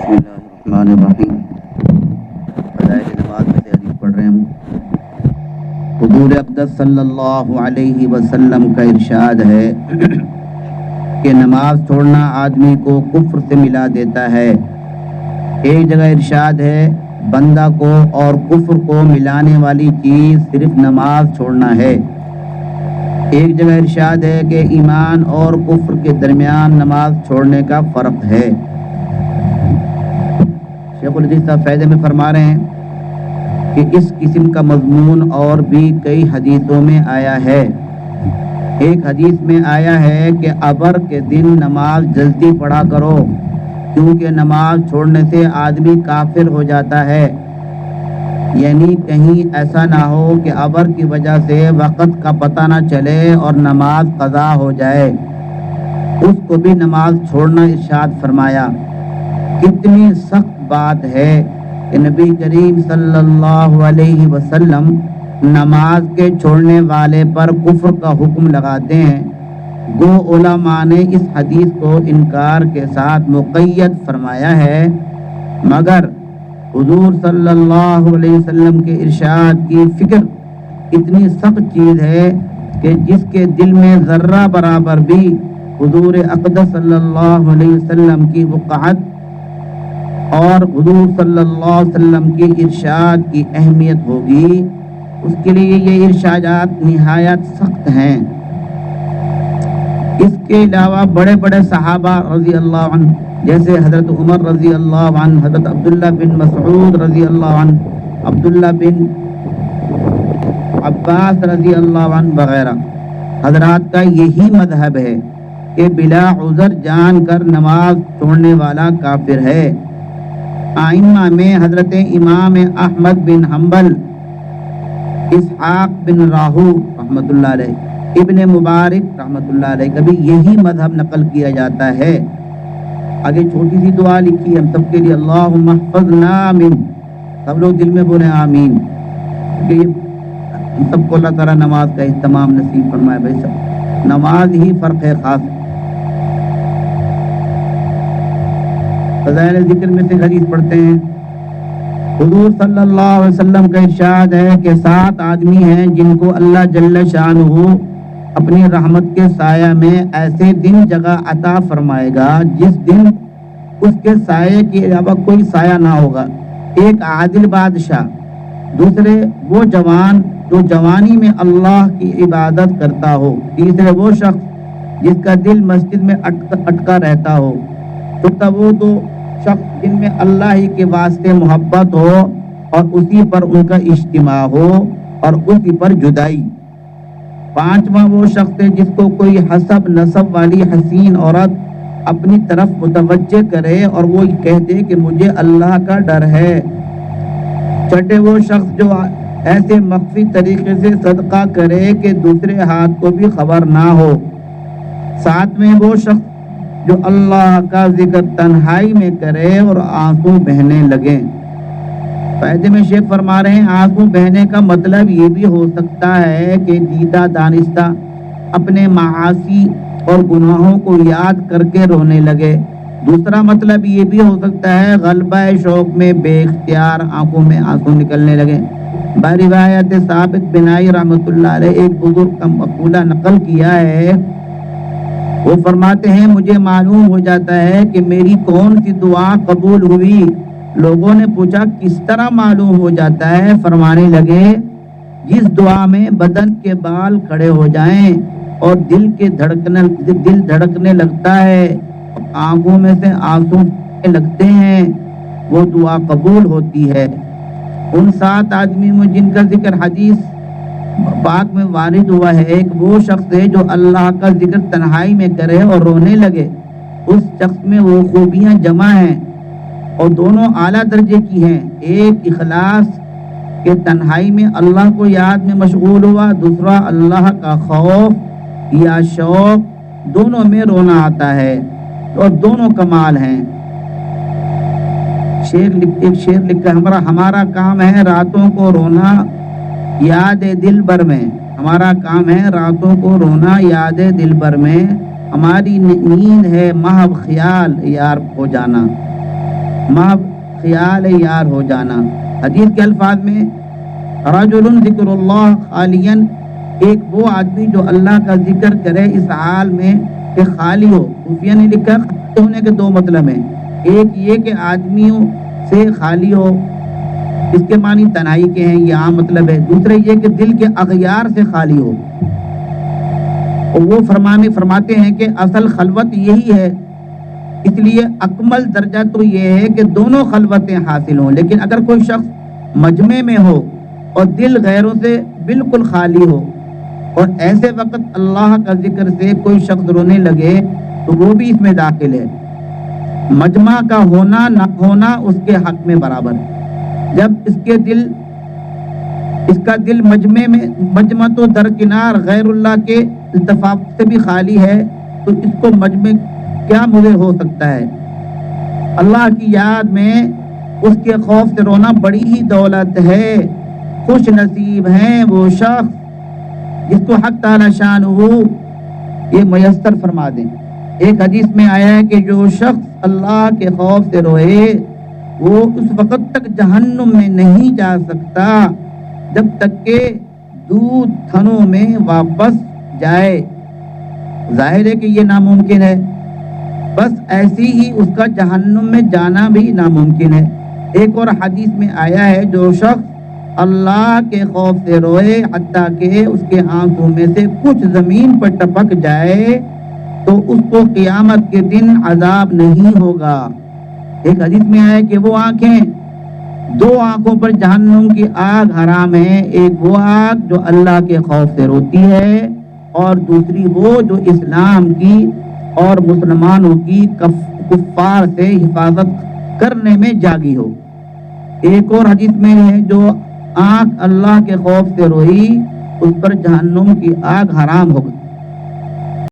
بسم اللہ الرحمن الرحیم۔ فضائل نماز میں سے حدیث پڑھ رہے ہیں۔ حضور اقدس صلی اللہ علیہ وسلم کا ارشاد ہے کہ نماز چھوڑنا آدمی کو کفر سے ملا دیتا ہے۔ ایک جگہ ارشاد ہے بندہ کو اور کفر کو ملانے والی چیز صرف نماز چھوڑنا ہے۔ ایک جگہ ارشاد ہے کہ ایمان اور کفر کے درمیان نماز چھوڑنے کا فرق ہے۔ شیخ الحدیث صاحب فائدے میں فرما رہے ہیں کہ اس قسم کا مضمون اور بھی کئی حدیثوں میں آیا ہے۔ ایک حدیث میں آیا ہے کہ ابر کے دن نماز جلدی پڑھا کرو کیونکہ نماز چھوڑنے سے آدمی کافر ہو جاتا ہے، یعنی کہیں ایسا نہ ہو کہ ابر کی وجہ سے وقت کا پتہ نہ چلے اور نماز قضا ہو جائے، اس کو بھی نماز چھوڑنا ارشاد فرمایا۔ کتنی سخت بات ہے کہ نبی کریم صلی اللہ علیہ وسلم نماز کے چھوڑنے والے پر کفر کا حکم لگاتے ہیں۔ گو علماء نے اس حدیث کو انکار کے ساتھ مقید فرمایا ہے، مگر حضور صلی اللہ علیہ وسلم کے ارشاد کی فکر اتنی سخت چیز ہے کہ جس کے دل میں ذرہ برابر بھی حضور اقدس صلی اللہ علیہ وسلم کی وقاحت اور حضور صلی اللہ علیہ وسلم کی ارشاد کی اہمیت ہوگی، اس کے لیے یہ ارشادات نہایت سخت ہیں۔ اس کے علاوہ بڑے بڑے صحابہ رضی اللہ عنہ جیسے حضرت عمر رضی اللہ عنہ، حضرت عبداللہ بن مسعود رضی اللہ عنہ، عبداللہ بن عباس رضی اللہ عنہ وغیرہ حضرات کا یہی مذہب ہے کہ بلا عذر جان کر نماز چھوڑنے والا کافر ہے۔ ائمہ میں حضرت امام احمد بن حنبل، اسحاق بن راہو رحمۃ اللہ علیہ، ابن مبارک رحمۃ اللہ علیہ کا بھی یہی مذہب نقل کیا جاتا ہے۔ آگے چھوٹی سی دعا لکھی ہم سب کے لیے، اللہم احفظنا من، سب لوگ دل میں بولیں آمین، کہ ہم سب کو اللہ تعالیٰ نماز کا اہتمام نصیب فرمائے۔ بھائی سب نماز ہی فرق ہے خاص۔ فضائل ذکر میں سے حدیث پڑھتے ہیں۔ حضور صلی اللہ علیہ وسلم کا ارشاد ہے کہ 7 آدمی ہیں جن کو اللہ جل شانہ اپنی رحمت کے سایہ میں ایسے دن جگہ عطا فرمائے گا جس دن اس کے سائے کے علاوہ کوئی سایہ نہ ہوگا۔ ایک عادل بادشاہ، دوسرے وہ جوان جو جوانی میں اللہ کی عبادت کرتا ہو، تیسرے وہ شخص جس کا دل مسجد میں اٹکا رہتا ہو، چوتھا وہ دو شخص جن میں اللہ ہی کے واسطے محبت ہو اور اسی پر ان کا اجتماع ہو اور اسی پر جدائی، پانچواں وہ شخص ہے جس کو کوئی حسب نسب والی حسین عورت اپنی طرف متوجہ کرے اور وہ کہتے کہ مجھے اللہ کا ڈر ہے، چھٹے وہ شخص جو ایسے مخفی طریقے سے صدقہ کرے کہ دوسرے ہاتھ کو بھی خبر نہ ہو، ساتویں وہ شخص جو اللہ کا ذکر تنہائی میں کرے اور آنسو بہنے لگے۔ فائدے میں شیخ فرما رہے ہیں آنسو بہنے کا مطلب یہ بھی ہو سکتا ہے کہ دیدہ دانستہ اپنے معاصی اور گناہوں کو یاد کر کے رونے لگے، دوسرا مطلب یہ بھی ہو سکتا ہے غلبہ شوق میں بے اختیار آنکھوں میں آنسو نکلنے لگے۔ بروایت ثابت بنائی رحمۃ اللہ علیہ ایک بزرگ کا مقولہ نقل کیا ہے، وہ فرماتے ہیں مجھے معلوم ہو جاتا ہے کہ میری کون سی دعا قبول ہوئی۔ لوگوں نے پوچھا کس طرح معلوم ہو جاتا ہے؟ فرمانے لگے جس دعا میں بدن کے بال کھڑے ہو جائیں اور دل دھڑکنے لگتا ہے، آنکھوں میں سے آنسو لگتے ہیں، وہ دعا قبول ہوتی ہے۔ ان 7 آدمی میں جن کا ذکر حدیث پاک میں وارد ہوا ہے، ایک وہ شخص ہے جو اللہ کا ذکر تنہائی میں کرے اور رونے لگے، اس شخص میں وہ خوبیاں جمع ہیں اور دونوں اعلیٰ درجے کی ہیں۔ ایک اخلاص کے تنہائی میں اللہ کو یاد میں مشغول ہوا، دوسرا اللہ کا خوف یا شوق، دونوں میں رونا آتا ہے اور دونوں کمال ہیں۔ ایک شعر لکھا ہمارا کام ہے راتوں کو رونا یاد دل بر میں، ہمارا کام ہے راتوں کو رونا یاد دل بر میں، ہماری نیند ہے محو خیال یار ہو جانا۔ ماں خیال یار ہو جانا۔ حدیث کے الفاظ میں رجل ذکر اللہ خالین، ایک وہ آدمی جو اللہ کا ذکر کرے اس حال میں کہ خالی ہو۔ صوفیہ نے لکھا خالی ہونے کے دو مطلب ہیں، ایک یہ کہ آدمیوں سے خالی ہو، اس کے معنی تنہائی کے ہیں، یہ عام مطلب ہے۔ دوسرے یہ کہ دل کے اغیار سے خالی ہو، اور وہ فرماتے ہیں کہ اصل خلوت یہی ہے، اس لیے اکمل درجہ تو یہ ہے کہ دونوں خلوتیں حاصل ہوں۔ لیکن اگر کوئی شخص مجمع میں ہو اور دل غیروں سے بالکل خالی ہو، اور ایسے وقت اللہ کا ذکر سے کوئی شخص رونے لگے تو وہ بھی اس میں داخل ہے۔ مجمع کا ہونا نہ ہونا اس کے حق میں برابر ہے۔ جب اس کا دل مجمع تو درکنار غیر اللہ کے التفاف سے بھی خالی ہے، تو اس کو مجمع کیا مضر ہو سکتا ہے؟ اللہ کی یاد میں اس کے خوف سے رونا بڑی ہی دولت ہے۔ خوش نصیب ہیں وہ شخص جس کو حق تعالی شان ہو یہ میسر فرما دیں۔ ایک حدیث میں آیا ہے کہ جو شخص اللہ کے خوف سے روئے وہ اس وقت تک جہنم میں نہیں جا سکتا جب تک کہ دودھ تھنوں میں واپس جائے۔ ظاہر ہے کہ یہ ناممکن ہے، بس ایسی ہی اس کا جہنم میں جانا بھی ناممکن ہے۔ ایک اور حدیث میں آیا ہے جو شخص اللہ کے خوف سے روئے حتیٰ کہ اس کے آنکھوں میں سے کچھ زمین پر ٹپک جائے تو اس کو قیامت کے دن عذاب نہیں ہوگا۔ ایک حدیث میں آیا کہ وہ آنکھیں، دو آنکھوں پر جہنم کی آگ حرام ہے، ایک وہ آگ جو اللہ کے خوف سے روتی ہے، اور دوسری وہ جو اسلام کی اور مسلمانوں کی کفار سے حفاظت کرنے میں جاگی ہو۔ ایک اور حدیث میں ہے جو آنکھ اللہ کے خوف سے روئی اس پر جہنم کی آگ حرام ہو گئی۔